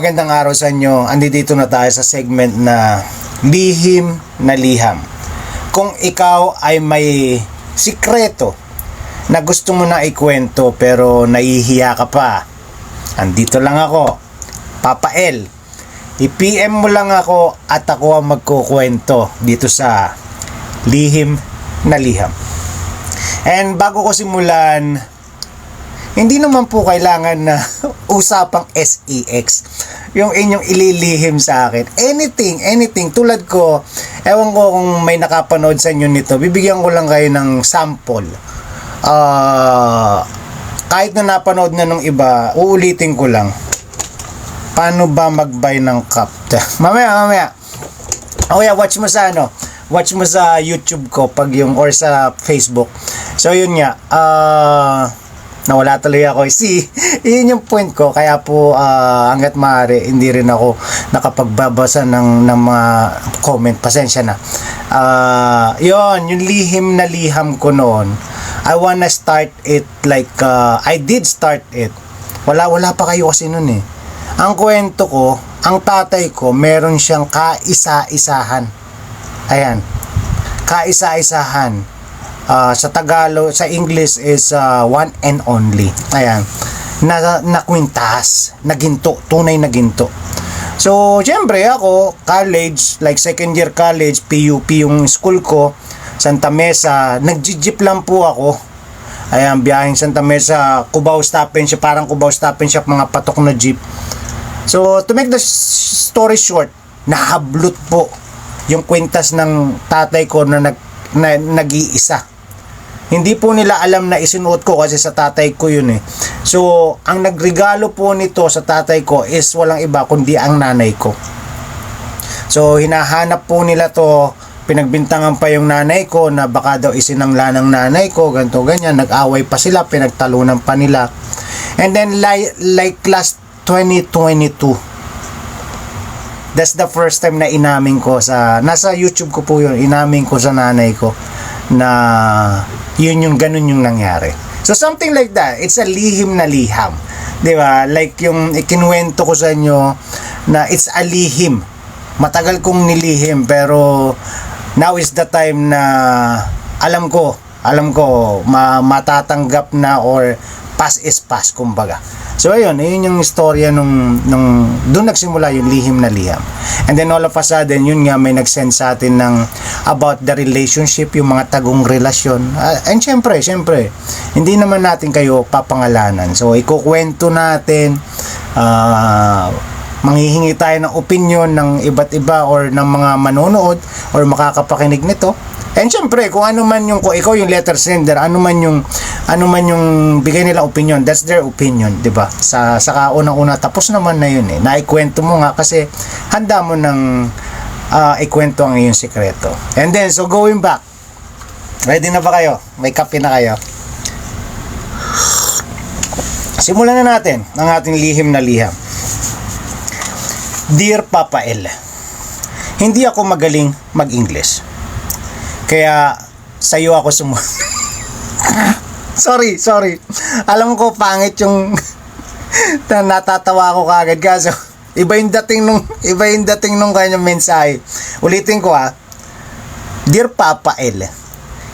magandang araw sa inyo. Andito na tayo sa segment na lihim na liham. Kung ikaw ay may sikreto na gusto mo na ikwento pero nahihiya ka pa, andito lang ako, Papa L. I-PM mo lang ako at ako ang magkukwento dito sa lihim na liham. And bago ko simulan, hindi naman po kailangan na usapang SEX yung inyong ililihim sa akin. Anything. Tulad ko, ewan ko kung may nakapanood sa inyo nito, bibigyan ko lang kayo ng sample. Kahit na napanood na nung iba, uulitin ko lang. Paano ba mag-buy ng cup? mamaya. Oh yeah, watch mo sa Watch mo sa YouTube ko pag yung or sa Facebook. So yun nga, nawala tuloy ako. See, yun yung point ko. Kaya po hanggat maaari hindi rin ako nakapagbabasa ng mga comment. Pasensya na. Yun, yung lihim na liham ko noon. I wanna start it like I did start it. Wala pa kayo kasi noon eh. Ang kwento ko, ang tatay ko meron siyang kaisa-isahan. Ayan. Kaisa-isahan. Sa Tagalog, sa English is one and only. Ayan. Na kwintas, na ginto, tunay na ginto. So, syempre ako, college, like second year college, PUP yung school ko, Santa Mesa, nag-jeep lang po ako. Ayan, biyaheng Santa Mesa, Cubao Stop and Shop, parang Cubao Stop and Shop, mga patok na jeep. So, to make the story short, nahablot po yung kwintas ng tatay ko na nag-iisa. Hindi po nila alam na isinuot ko kasi sa tatay ko yun eh. So, ang nagregalo po nito sa tatay ko is walang iba kundi ang nanay ko. So, hinahanap po nila to, pinagbintangan pa yung nanay ko na baka daw isinangla ng nanay ko, ganito ganyan, nag-away pa sila, pinagtalunan pa nila. And then like last 2022, that's the first time na inamin ko nasa YouTube ko po yun, inamin ko sa nanay ko na yun yung ganun yung nangyari. So something like that, it's a lihim na liham, di ba? Like yung ikinuwento ko sa inyo na it's a lihim, matagal kong nilihim pero now is the time na alam ko matatanggap na, or past is past kumbaga. So ayun yung istorya nung doon nagsimula yung lihim na liham. And then all of a sudden, yun nga, may nag-send sa atin ng about the relationship, yung mga tagong relasyon. And syempre, hindi naman natin kayo papangalanan. So ikukwento natin, manghihingi tayo ng opinion ng iba't iba or ng mga manonood or makakapakinig nito. And syempre, kung ikaw yung letter sender, ano man yung bigay nila opinion, that's their opinion, 'di ba? Sa kaunang-una, tapos naman na yun eh. Naikwento mo nga kasi handa mo nang ikwento ang iyong sikreto. And then, so going back. Ready na ba kayo? May kape na kayo? Simulan na natin ang ating lihim na liham. Dear Papa L, hindi ako magaling mag-English. Kaya sa'yo ako sorry. Alam ko pangit yung natatawa ako kagad kaso iba yung dating nung kanyang mensahe. Ulitin ko Dear Papa L,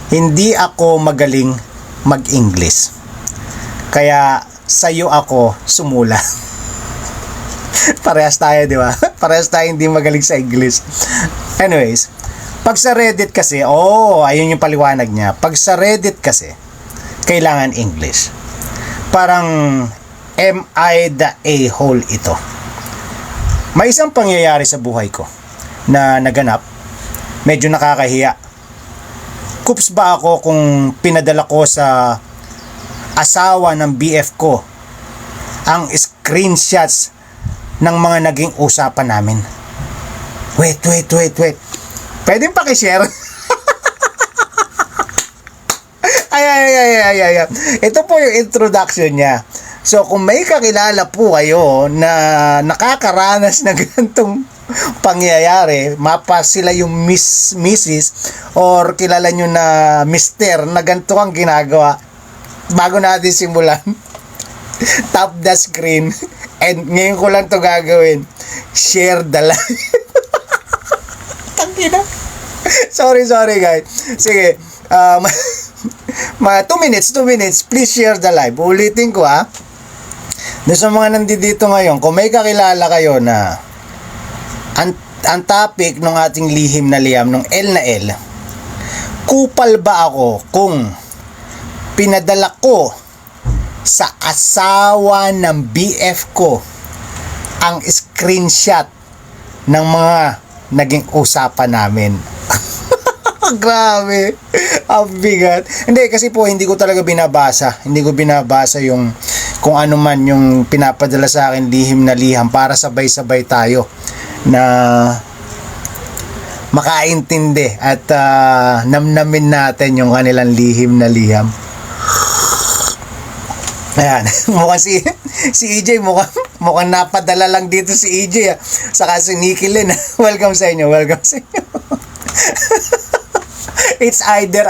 hindi ako magaling mag-English. Kaya sa'yo ako sumula. Parehas tayo, di ba? Parehas tayo hindi magaling sa English. Anyways, pag sa Reddit kasi, ayun yung paliwanag niya. Pag sa Reddit kasi, kailangan English. Parang, am I the a-hole ito? May isang pangyayari sa buhay ko na naganap, medyo nakakahiya. Kups ba ako kung pinadala ko sa asawa ng BF ko ang screenshots ng mga naging usapan namin? Wait. Pwedeng pakishare? Ay. Ito po yung introduction niya. So, kung may kakilala po kayo na nakakaranas na ganitong pangyayari, mapa sila yung Mrs. or kilala nyo na Mister na ganito ang ginagawa, bago natin simulan, Tap the screen. And ngayon ko lang to gagawin. Share the live. Tangina. Sorry guys. Sige. 2 minutes. Please share the live. Ulitin ko ha. Doon sa mga nandito ngayon, kung may kakilala kayo na ang topic ng ating lihim na liham, ng L na L, kupal ba ako kung pinadala ko sa asawa ng BF ko ang screenshot ng mga naging usapan namin? Grabe, ang bigat. Hindi, kasi po hindi ko talaga binabasa. Hindi ko binabasa yung kung ano man yung pinapadala sa akin lihim na liham para sabay-sabay tayo na makaintindi at namnamin natin yung kanilang lihim na liham. Ayan, mukhang si EJ mukhang napadala lang dito si EJ saka si Nikki Lynn. Welcome sa inyo. It's either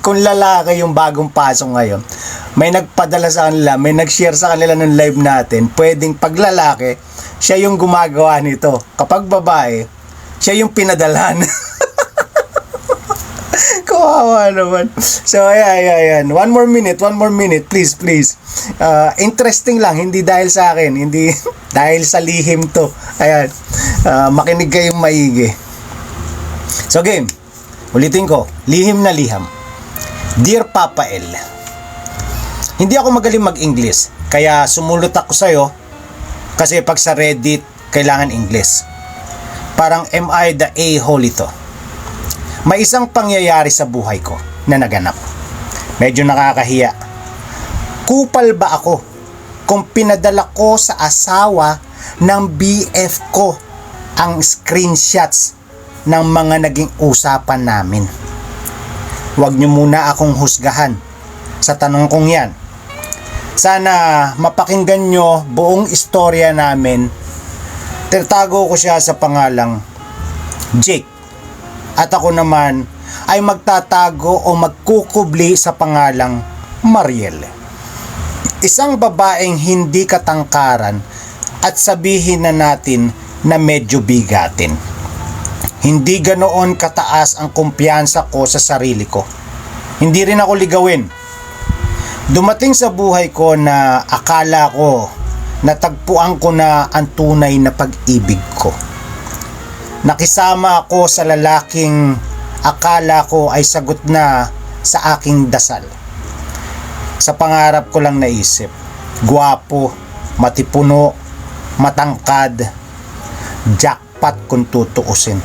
kung lalaki yung bagong pasok ngayon, may nagpadala sa kanila, may nag-share sa kanila ng live natin, pwedeng pag lalaki, siya yung gumagawa nito. Kapag babae, siya yung pinadalan. Kawawa naman. So, ayan. One more minute, please. Interesting lang, hindi dahil sa akin, hindi dahil sa lihim to. Ayan, makinig kayong maigi. So, game. Ulitin ko, lihim na liham. Dear Papa L, hindi ako magaling mag-English, kaya sumulot ako sa'yo kasi pag sa Reddit, kailangan English. Parang am I the a-hole ito? May isang pangyayari sa buhay ko na naganap. Medyo nakakahiya. Kupal ba ako kung pinadala ko sa asawa ng BF ko ang screenshots ng mga naging usapan namin? Huwag niyo muna akong husgahan sa tanong kong yan. Sana mapakinggan nyo buong istorya namin. Tinatago ko siya sa pangalang Jake. At ako naman ay magtatago o magkukubli sa pangalang Mariel. Isang babaeng hindi katangkaran at sabihin na natin na medyo bigatin. Hindi ganoon kataas ang kumpiyansa ko sa sarili ko. Hindi rin ako ligawin. Dumating sa buhay ko na akala ko natagpuan ko na ang tunay na pag-ibig ko. Nakisama ako sa lalaking akala ko ay sagot na sa aking dasal. Sa pangarap ko lang naisip, gwapo, matipuno, matangkad, jackpot kung tutuusin.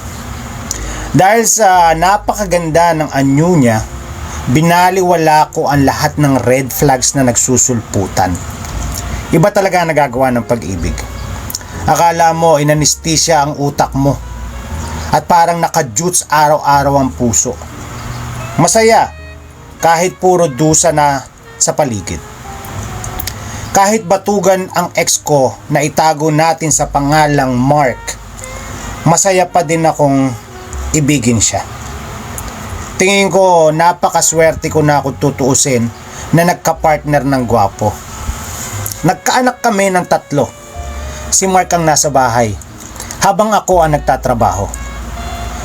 Dahil sa napakaganda ng anyo niya, binaliwala ko ang lahat ng red flags na nagsusulputan. Iba talaga ang nagagawa ng pag-ibig. Akala mo inanesthesia ang utak mo at parang naka-jutes araw-araw ang puso. Masaya kahit puro dusa na sa paligid. Kahit batugan ang ex ko na itago natin sa pangalang Mark, masaya pa din akong ibigin siya. Tingin ko napakaswerte ko na kung tutuusin na nagka-partner ng gwapo. Nagkaanak kami ng 3. Si Mark ang nasa bahay habang ako ang nagtatrabaho.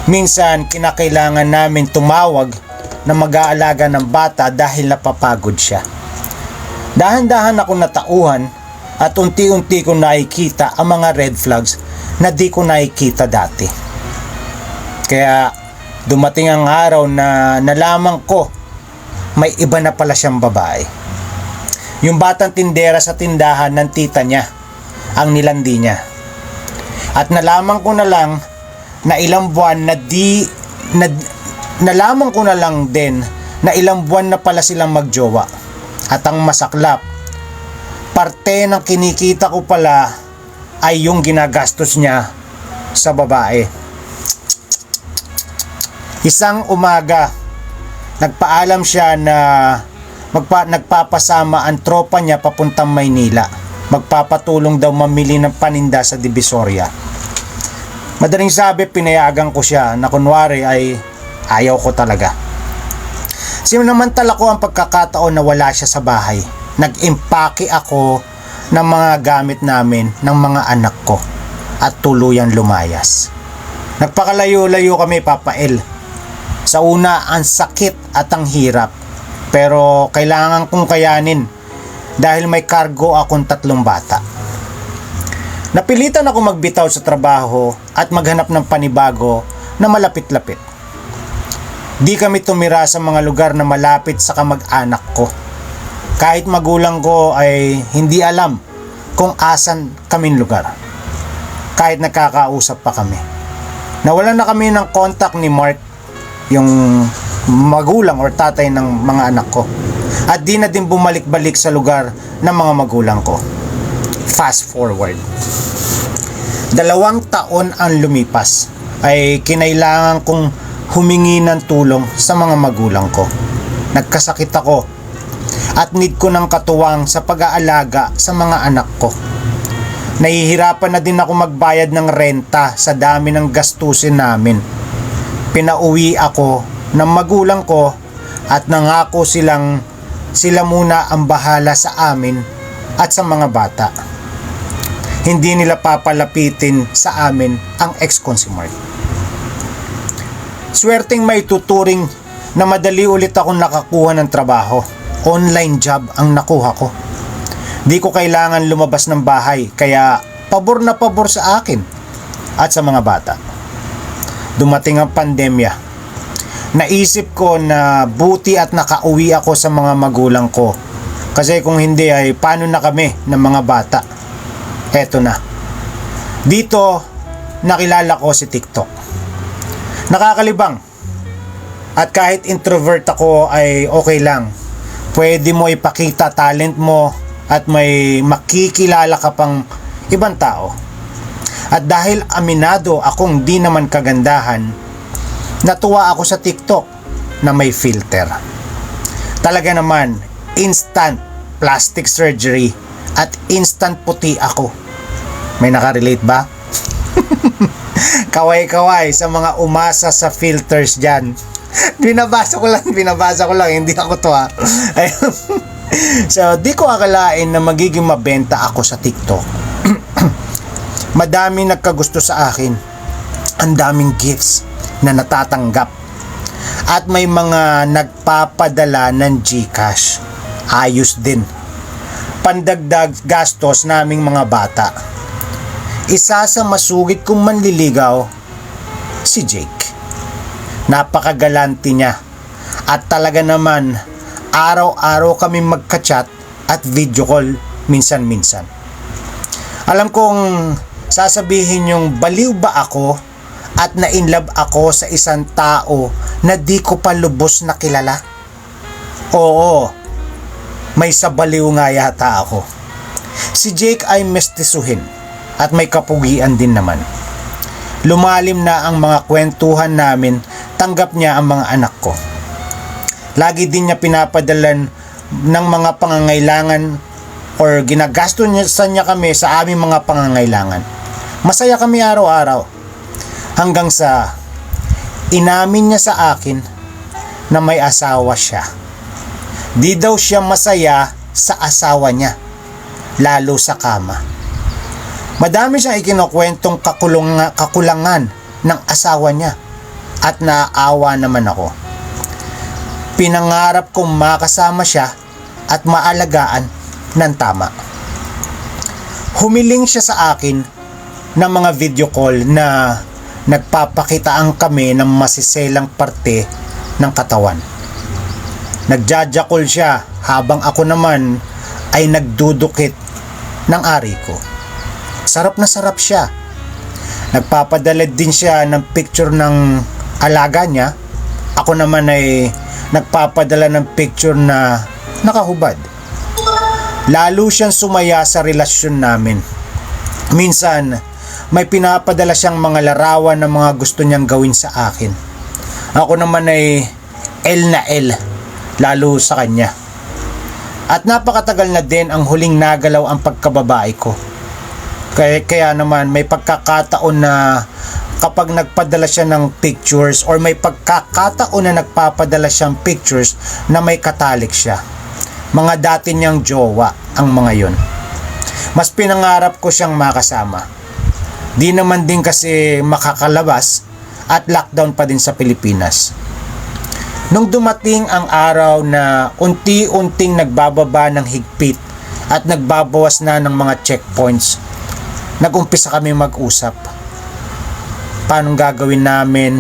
Minsan kinakailangan namin tumawag na mag-aalaga ng bata dahil napapagod siya. Dahan-dahan ako natauhan at unti-unti ko nakikita ang mga red flags na di ko nakikita dati. Kaya dumating ang araw na nalaman ko may iba na pala siyang babae. Yung batang tindera sa tindahan ng tita niya ang nilandi niya. At nalaman ko na lang na ilang buwan nalaman ko na lang din na ilang buwan na pala silang magjowa. At ang masaklap, parte ng kinikita ko pala ay yung ginagastos niya sa babae. Isang umaga, nagpaalam siya na nagpapasama ang tropa niya papuntang Maynila. Magpapatulong daw mamili ng paninda sa Divisoria. Madaling sabi, pinayagan ko siya na kunwari ay ayaw ko talaga. Sinamantala ko ang pagkakataon na wala siya sa bahay. Nag-impake ako ng mga gamit namin ng mga anak ko at tuluyang lumayas. Nagpakalayo-layo kami, Papa El. Sa una, ang sakit at ang hirap, pero kailangan kong kayanin dahil may cargo akong 3 bata. Napilitan ako magbitaw sa trabaho at maghanap ng panibago na malapit-lapit. Di kami tumira sa mga lugar na malapit sa kamag-anak ko. Kahit magulang ko ay hindi alam kung asan kaming lugar. Kahit nakakausap pa kami. Nawalan na kami ng contact ni Mark, yung magulang or tatay ng mga anak ko. At di na din bumalik-balik sa lugar ng mga magulang ko. Fast forward. 2 taon ang lumipas ay kinailangan kong humingi ng tulong sa mga magulang ko. Nagkasakit ako at need ko ng katuwang sa pag-aalaga sa mga anak ko. Nahihirapan na din ako magbayad ng renta sa dami ng gastusin namin. Pinauwi ako ng magulang ko at nangako sila muna ang bahala sa amin at sa mga bata. Hindi nila papalapitin sa amin ang ex-con si Mark. Swerteng may tuturing na madali ulit akong nakakuha ng trabaho. Online job ang nakuha ko. Di ko kailangan lumabas ng bahay, kaya pabor na pabor sa akin at sa mga bata. Dumating ang pandemya. Naisip ko na buti at nakauwi ako sa mga magulang ko. Kasi kung hindi ay paano na kami ng mga bata? Eto na. Dito nakilala ko si TikTok. Nakakalibang. At kahit introvert ako ay okay lang. Pwede mo ipakita talent mo at may makikilala ka pang ibang tao. At dahil aminado akong di naman kagandahan, natuwa ako sa TikTok na may filter. Talaga naman, instant plastic surgery at instant puti ako. May nakarelate ba? Kaway-kaway sa mga umasa sa filters dyan. Binabasa ko lang, hindi ako to ha. So, di ko akalain na magiging mabenta ako sa TikTok. Madami nagkagusto sa akin. Ang daming gifts na natatanggap. At may mga nagpapadala ng GCash. Ayos din. Pandagdag gastos naming mga bata. Isa sa masugid kong manliligaw, si Jake. Napakagalante niya. At talaga naman, araw-araw kami magka-chat at video call minsan-minsan. Alam kong sasabihin yung baliw ba ako at na-inlove ako sa isang tao na di ko pa lubos na kilala? Oo, may sabaliw nga yata ako. Si Jake ay mestisuhin at may kapugian din naman. Lumalim na ang mga kwentuhan namin, tanggap niya ang mga anak ko. Lagi din niya pinapadalan ng mga pangangailangan or ginagasto niya kami sa aming mga pangangailangan. Masaya kami araw-araw hanggang sa inamin niya sa akin na may asawa siya. Di daw siya masaya sa asawa niya, lalo sa kama. Madami siyang ikinukwentong kakulangan ng asawa niya at naaawa naman ako. Pinangarap kong makasama siya at maalagaan ng tama. Humiling siya sa akin ng mga video call na nagpapakitaan kami ng masiselang parte ng katawan. Nagjajakol siya habang ako naman ay nagdudukit ng ari ko. Sarap na sarap siya. Nagpapadala din siya ng picture ng alaga niya. Ako naman ay nagpapadala ng picture na nakahubad. Lalo siyang sumaya sa relasyon namin. Minsan, may pinapadala siyang mga larawan na mga gusto niyang gawin sa akin. Ako naman ay L na L, lalo sa kanya. At napakatagal na din ang huling nagalaw ang pagkababae ko. Kaya naman may pagkakataon na kapag nagpadala siya ng pictures or may pagkakataon na nagpapadala siyang pictures na may katalik siya. Mga dati niyang jowa ang mga yon. Mas pinangarap ko siyang makasama. Di naman din kasi makakalabas at lockdown pa din sa Pilipinas. Nung dumating ang araw na unti-unting nagbababa ng higpit at nagbabawas na ng mga checkpoints, nag-umpisa kami mag-usap. Paano gagawin namin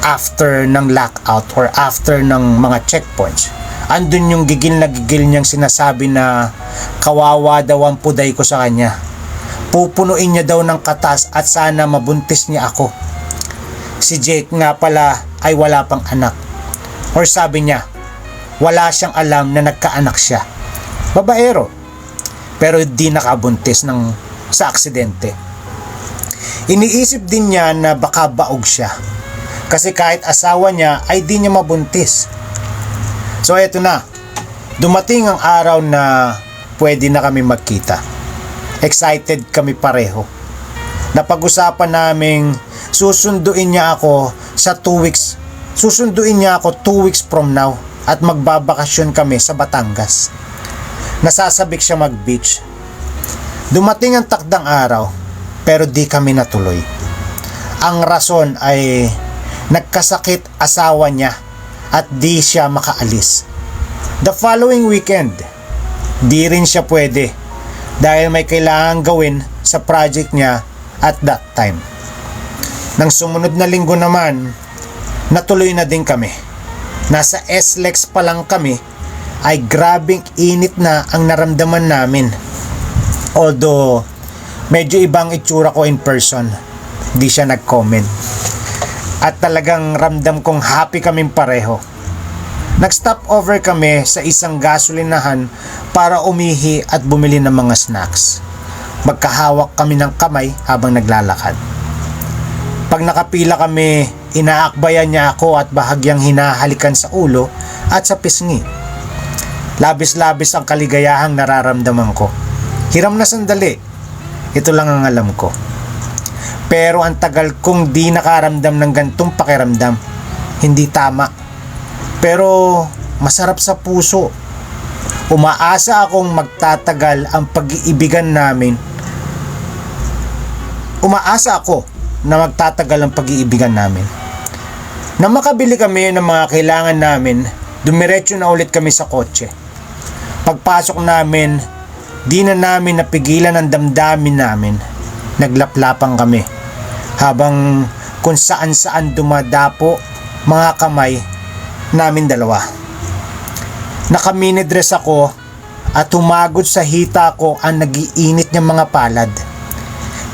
after ng lockout or after ng mga checkpoints? Andun yung gigil na gigil niyang sinasabi na kawawa daw ang puday ko sa kanya. Pupunuin niya daw ng katas at sana mabuntis niya ako. Si Jake nga pala ay wala pang anak. Or sabi niya, wala siyang alam na nagkaanak siya. Babaero. Pero di nakabuntis sa aksidente. Iniisip din niya na baka baog siya. Kasi kahit asawa niya ay di niya mabuntis. So eto na. Dumating ang araw na pwede na kami magkita. Excited kami pareho. Napag-usapan naming susunduin niya ako 2 weeks from now at magbabakasyon kami sa Batangas. Nasasabik siya mag-beach. Dumating ang takdang araw pero di kami natuloy. Ang rason ay nagkasakit asawa niya at di siya makaalis. The following weekend, di rin siya pwede dahil may kailangan gawin sa project niya at that time. Nang sumunod na linggo naman, natuloy na din kami. Nasa SLEX pa lang kami ay grabing init na ang naramdaman namin. Although medyo ibang itsura ko in person, di siya nag-comment. At talagang ramdam kong happy kaming pareho. Nag-stop over kami sa isang gasolinahan para umihi at bumili ng mga snacks. Magkahawak kami ng kamay habang naglalakad. Pag nakapila kami, inaakbayan niya ako at bahagyang hinahalikan sa ulo at sa pisngi. Labis-labis ang kaligayahang nararamdaman ko. Hiram na sandali. Ito lang ang alam ko. Pero ang tagal kong di nakaramdam ng gantong pakiramdam. Hindi tama. Pero masarap sa puso. Umaasa akong magtatagal ang pag-iibigan namin. Umaasa ako na magtatagal ang pag-iibigan namin. Nang makabili kami ng mga kailangan namin, dumiretso na ulit kami sa kotse. Pagpasok namin, di na namin napigilan ang damdamin namin. Naglaplapan kami habang kung saan-saan dumadapo mga kamay namin dalawa. Nakaminidress ako at humagod sa hita ko ang nagiinit niyang mga palad.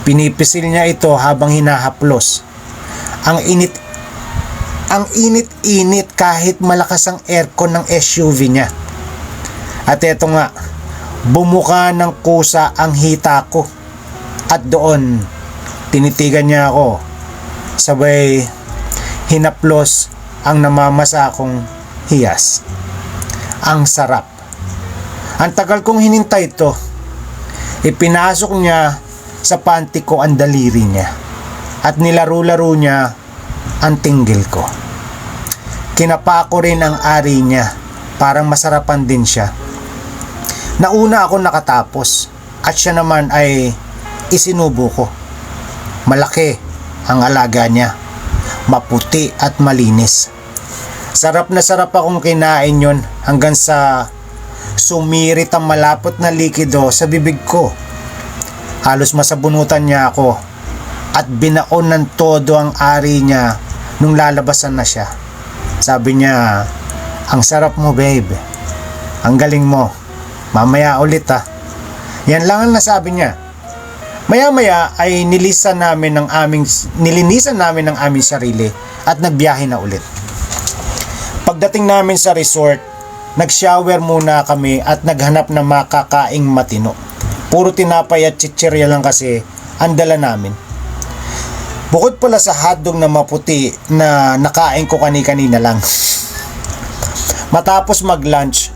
Pinipisil niya ito habang hinahaplos. Ang init kahit malakas ang aircon ng SUV niya. At eto nga, bumuka ng kusa ang hita ko. At doon, tinitigan niya ako. Sabay, hinaplos ang namamasa akong hiyas. Ang sarap. Ang tagal kong hinintay ito. Ipinasok niya sa panty ko ang daliri niya. At nilaro-laro niya ang tinggil ko. Kinapa ko rin ang ari niya. Parang masarapan din siya. Nauna ako nakatapos. At siya naman ay isinubo ko. Malaki ang alaga niya. Maputi at malinis. Sarap na sarap akong kinain yon hanggang sa sumirit ang malapot na likido sa bibig ko. Halos masabunutan niya ako at binaon ng todo ang ari niya nung lalabasan na siya. Sabi niya, ang sarap mo babe. Ang galing mo. Mamaya ulit ha. Yan lang ang nasabi niya. Maya-maya ay nilinisan namin ang aming sarili at nagbiyahe na ulit. Pagdating namin sa resort, nag-shower muna kami at naghanap ng makakaing matino. Puro tinapay at chichirya lang kasi ang dala namin. Bukod pala sa hotdog na maputi na nakain ko kani-kanina lang. Matapos mag-lunch,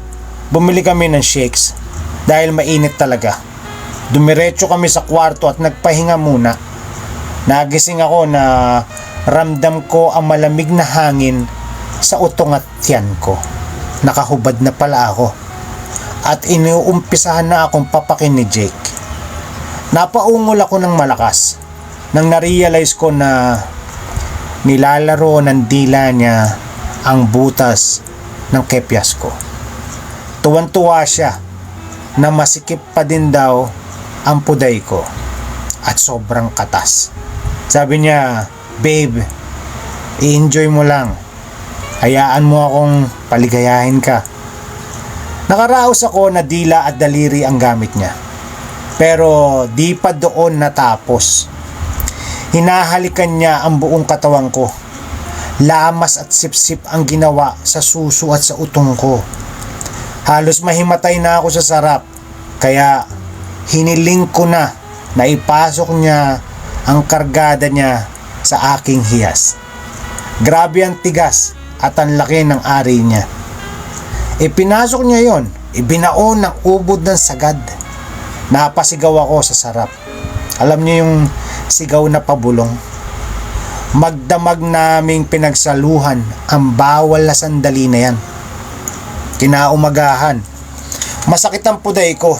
bumili kami ng shakes dahil mainit talaga. Dumiretso kami sa kwarto at nagpahinga muna. Nagising ako na ramdam ko ang malamig na hangin sa utong at tiyan ko. Nakahubad na pala ako. at inuumpisahan na akong papakin ni Jake. Napaungol ako ng malakas nang na-realize ko na nilalaro ng dila niya ang butas ng kepyas ko. Tuwan-tuwa siya na masikip pa din daw ang puday ko at sobrang katas. Sabi niya, "Babe, i-enjoy mo lang. Hayaan mo akong paligayahin ka." Nakaraos ako na dila at daliri ang gamit niya. Pero di pa doon natapos. Hinahalikan niya ang buong katawan ko. Lamas at sipsip ang ginawa sa suso at sa utong ko. Halos mahimatay na ako sa sarap. Kaya hiniling ko na ipasok niya ang kargada niya sa aking hiyas. Grabe ang tigas at ang laki ng ari niya. Ipinasok niya yon, ibinaon ng ubod ng sagad. Napasigaw ako sa sarap. Alam niyo yung sigaw na pabulong. Magdamag naming pinagsaluhan ang bawal na sandali na yan. Kinaumagahan, masakit ang puday ko.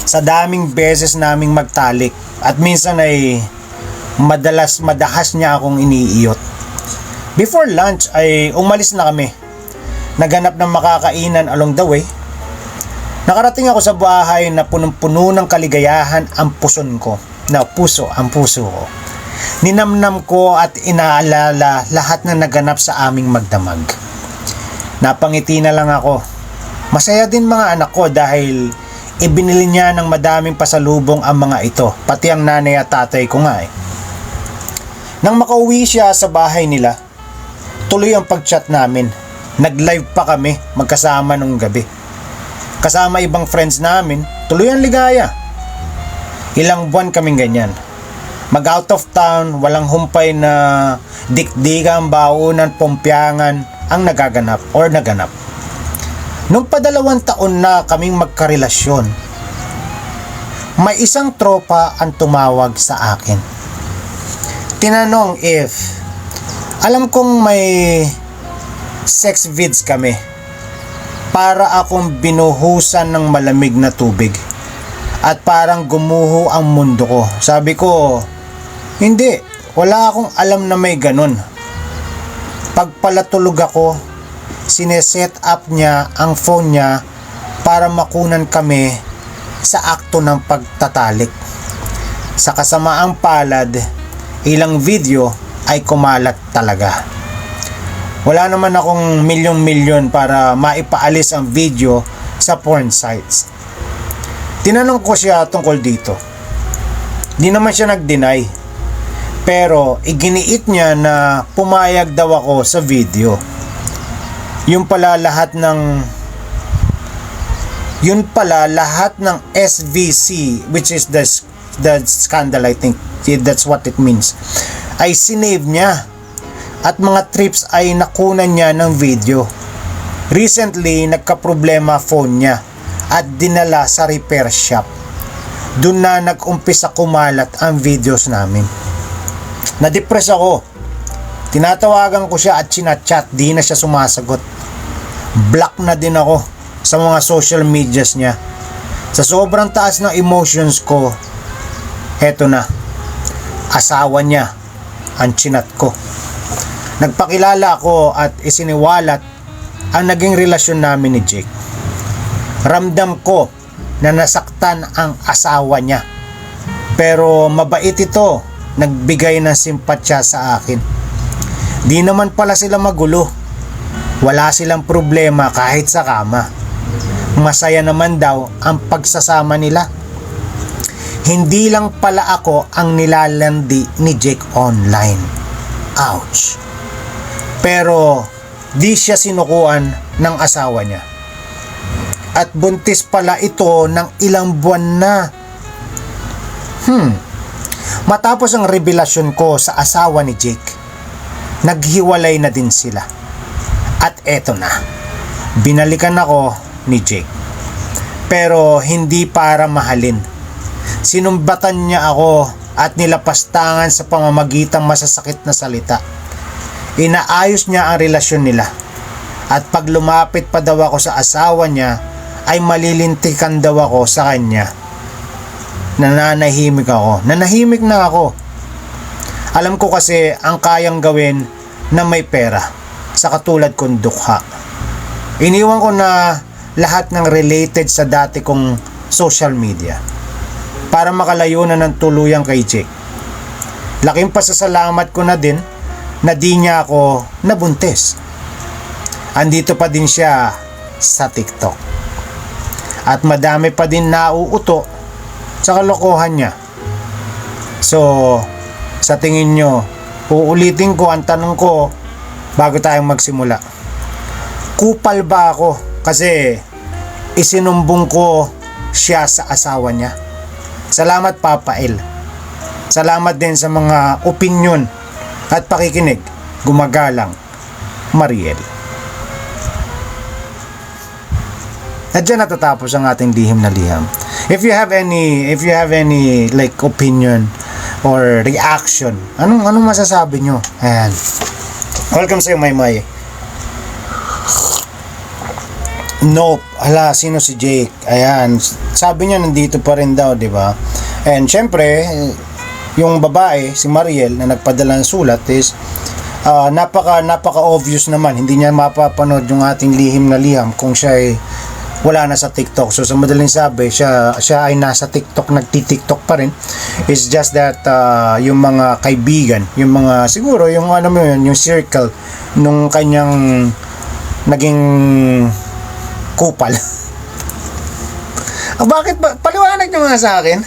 Sa daming beses naming magtalik at minsan ay madahas niya akong iniiyot. Before lunch ay umalis na kami. Naghanap ng makakainan along the way. Nakarating ako sa bahay na punong-puno ng kaligayahan ang puso ko. Ninamnam ko at inaalala lahat na naganap sa aming magdamag. Napangiti na lang ako. Masaya din mga anak ko dahil ibinili niya ng madaming pasalubong ang mga ito, pati ang nanay at tatay ko nga eh. Nang makauwi siya sa bahay nila, tuloy ang pag-chat namin. Nag-live pa kami magkasama nung gabi. Kasama ibang friends namin, tuloy ang ligaya. Ilang buwan kaming ganyan. Mag-out of town, walang humpay na dikdigang, baunan, pumpyangan ang naganap. Nung pa2 taon na kaming magkarelasyon, may isang tropa ang tumawag sa akin. Tinanong if alam kong may sex vids kami para akong binuhusan ng malamig na tubig at parang gumuho ang mundo ko. Sabi ko, hindi, wala akong alam na may ganun. Pagpalatulog ako, sineset up niya ang phone niya para makunan kami sa akto ng pagtatalik. Sa kasamaang palad, ilang video ay kumalat talaga. Wala naman akong milyon-milyon para maipaalis ang video sa porn sites. Tinanong ko siya tungkol dito. Di naman siya nag-deny. Pero iginiit niya na pumayag daw ako sa video. Yun pala lahat ng SVC, which is the scandal, I think that's what it means, ay sinave niya at mga trips ay nakunan niya ng video. Recently, nagka-problema phone niya at dinala sa repair shop. Doon na nag-umpisa kumalat ang videos namin. Na-depress ako. Tinatawagan ko siya at chinachat, di na siya sumasagot. Block na din ako sa mga social medias niya. Sa sobrang taas ng emotions ko, heto na, asawa niya ang chinat ko. Nagpakilala ako at isiniwalat ang naging relasyon namin ni Jake. Ramdam ko na nasaktan ang asawa niya. Pero mabait ito, nagbigay ng simpatsya sa akin. Di naman pala sila magulo. Wala silang problema kahit sa kama. Masaya naman daw ang pagsasama nila. Hindi lang pala ako ang nilalandi ni Jake online. Ouch. Pero di siya sinukuan ng asawa niya. At buntis pala ito ng ilang buwan na. Matapos ang revelasyon ko sa asawa ni Jake, naghiwalay na din sila. At eto na, binalikan ako ni Jake. Pero hindi para mahalin. Sinumbatan niya ako at nilapastangan sa pamamagitang masasakit na salita. Inaayos niya ang relasyon nila At pag lumapit pa daw ako sa asawa niya, ay malilintikan daw ako sa kanya. Nananahimik ako. Nanahimik na ako. Alam ko kasi ang kayang gawin na may pera, sa katulad kong dukha. Iniwan ko na lahat ng related sa dati kong social media para makalayo na ng tuluyan kay Jake. Laking pasasalamat ko na din na di niya ako nabuntis. Andito pa din siya sa TikTok. At madami pa din nauuto sa kalokohan niya. So, sa tingin nyo, uulitin ko ang tanong ko bago tayong magsimula. Kupal ba ako kasi isinumbong ko siya sa asawa niya? Salamat, Papa El. Salamat din sa mga opinyon at pakikinig. Gumagalang, Mariel. At dyan natatapos ang ating lihim na liham. If you have any like opinion or reaction, anong masasabi nyo? Ayan. Welcome sa'yo, Maymay. Nope. Hala, sino si Jake? Ayan. Sabi niya nandito pa rin daw, di ba? And syempre, yung babae, si Mariel, na nagpadala ng sulat is napaka obvious naman. Hindi niya mapapanood yung ating lihim na liham kung siya ay wala na sa TikTok. So sa madaling sabi, siya ay nasa TikTok, nagti-TikTok pa rin. It's just that yung mga kaibigan, yung mga siguro yung ano mo yun, yung circle nung kanyang naging kupal. Bakit ba? Paliwanag nyo nga sa akin.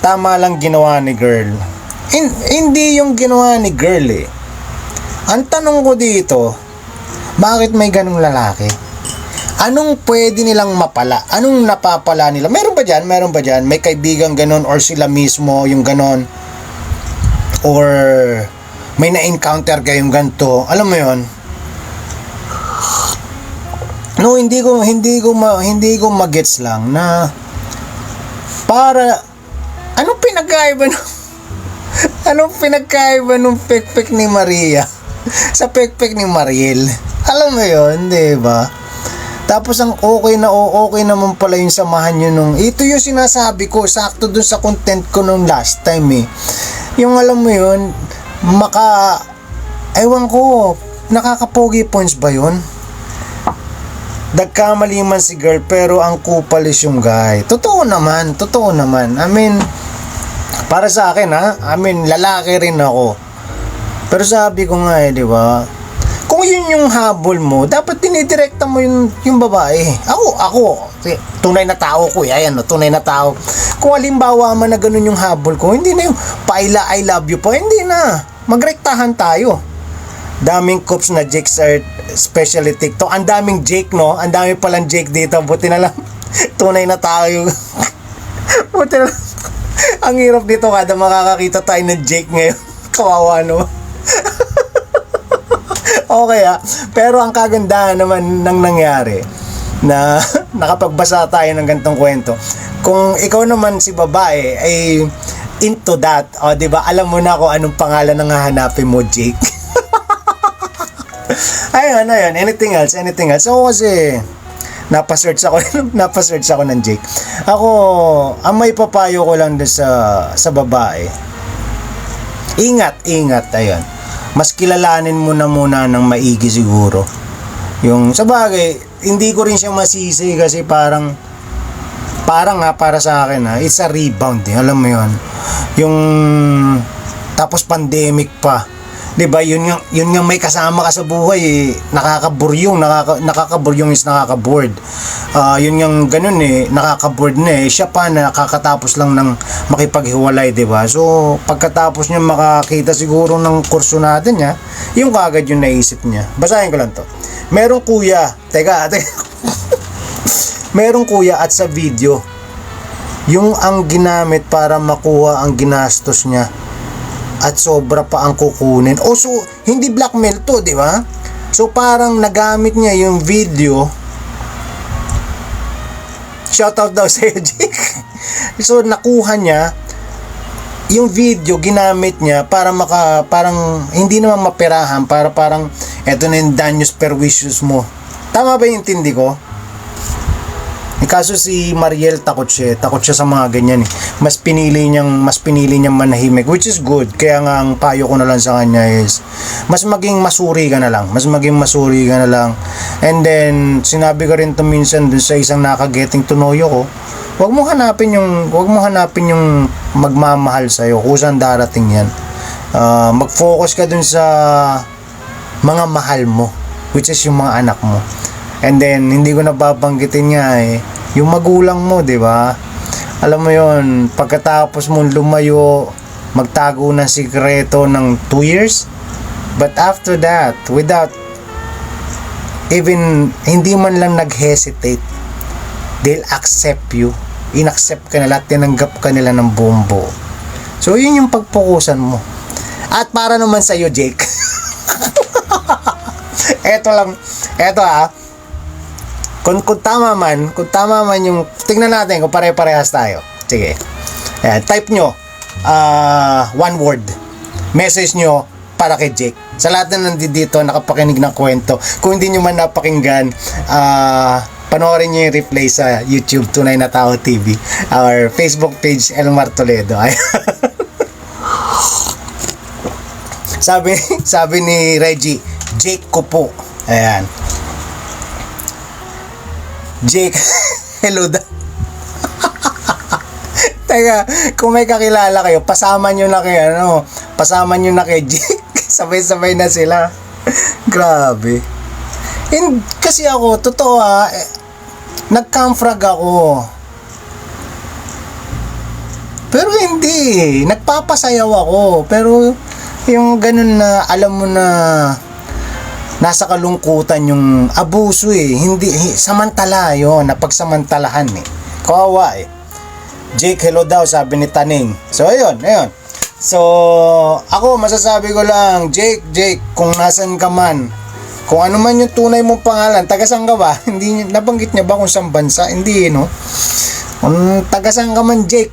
Tama lang ginawa ni girl. Hindi yung ginawa ni girl eh. Ang tanong ko dito, bakit may ganung lalaki? Anong pwede nilang mapala? Anong napapala nila? Meron ba dyan? May kaibigan ganon or sila mismo yung ganon? Or may na-encounter kayong ganito? Alam mo yon? No, hindi ko magets lang na para anong pinagkaiba nung pekpek ni Maria sa pekpek ni Mariel? Alam mo yon, 'di ba? Tapos ang okay naman pala yung samahan nyo nung, ito yung sinasabi ko, sakto dun sa content ko nung last time eh. Yung alam mo yun, ewan ko, nakaka-pogi points ba yun? Nagkamali man si girl, pero ang kupal is yung guy. Totoo naman. I mean, para sa akin lalaki rin ako. Pero sabi ko nga di ba? Kung yun yung habol mo, dapat dinidirekta mo yung babae. Ako, tunay na tao ko eh. Ayan, tunay na tao. Kung halimbawa man na ganun yung habol ko, hindi na yung paila I love you po, hindi na. Magrektahan tayo. Daming cops na Jake sa especially TikTok. Ang daming Jake, no? Ang dami palang Jake dito. Buti na lang, tunay na tayo. Buti na lang. Ang hirap dito kada makakakita tayo ng Jake ngayon. Kawawa, no? Okay pero ang kagandahan naman ng nangyari na nakapagbasa tayo ng gantong kwento. Kung ikaw naman si babae ay into that, di ba? Alam mo na kung anong pangalan ng hahanapin mo, Jake. ayun. Anything else? So kasi napasearch ako ng Jake. Ako, ang may papayo ko lang sa babae. Ingat, ayun. Mas kilalanin mo na muna ng maigi siguro. Yung sa bagay, hindi ko rin siya masisi kasi parang para sa akin it's a rebound alam mo yon. Yung tapos pandemic pa. 'Di ba? Yun nga may kasama ka sa buhay nakakaburyong is nakakaboard. Yun yung ganun nakakaboard na siya pa nakakatapos lang ng makipaghiwalay, 'di ba? So pagkatapos niya makakita siguro ng kurso natin niya, yung kagad yung naisip niya. Basahin ko lang to. Merong kuya merong kuya at sa video yung ang ginamit para makuha ang ginastos niya at sobra pa ang kukunin. So hindi blackmail to, di ba? So parang nagamit niya yung video. Shoutout daw sa Jake. So nakuha niya yung video, ginamit niya para parang hindi naman maperahan, para parang Eto na yung Daños Pervicius mo. Tama ba yung intindi ko? Kaso si Mariel takot siya sa mga ganyan eh. Mas pinili niyang manahimik, which is good. Kaya nga ang payo ko na lang sa kanya is mas maging masuri ka na lang. And then sinabi ko rin to minsan dun sa isang naka-getting to know you ko, wag mo hanapin yung magmamahal sa iyo kung saan darating yan. Mag-focus ka dun sa mga mahal mo, which is yung mga anak mo. And then hindi ko nababanggitin nga yung magulang mo, 'di ba? Alam mo 'yon, pagkatapos mong lumayo, magtago ng sikreto ng 2 years, but after that, without even hindi man lang nag-hesitate, they'll accept you. Inaccept ka nila, tinanggap ka nila ng buong buo. So yun yung pagpokusan mo. At para naman sa iyo, Jake. Eto kung tama man yung, tingnan natin kung pare-parehas tayo. Sige. Ayan, type nyo, one word. Message nyo para kay Jake. Sa lahat na nandito, nakapakinig ng kwento. Kung hindi nyo man napakinggan, panoorin nyo yung replay sa YouTube, Tunay na Tao TV. Our Facebook page, Elmar Toledo. Sabi ni Reggie, Jake ko po. Ayan. Jake, hello da. Teka, kung may kakilala kayo, pasama nyo na kay Jake. Sabay-sabay na sila. Grabe. And kasi ako, totoo nag-camfrag ako. Pero hindi, nagpapasayaw ako. Pero yung ganun na, alam mo na, nasa kalungkutan yung abuso hindi samantala yon, napagsamantalahan kawawa Jake, hello daw, sabi ni Taning. So ayun. So ako masasabi ko lang, Jake, kung nasan ka man, kung ano man yung tunay mong pangalan, taga-saan ka ba? Hindi nabanggit niya ba kung saan bansa? Hindi kung taga-saan ka man, Jake,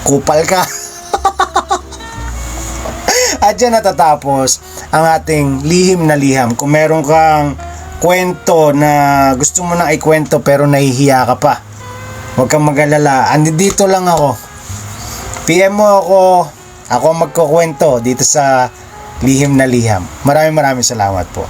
kupal ka. At dyan natatapos ang ating lihim na liham. Kung meron kang kwento na gusto mo na ikwento pero nahihiya ka pa, huwag kang mag-alala. Andito lang ako. PM mo ako magkukwento dito sa lihim na liham. Maraming salamat po.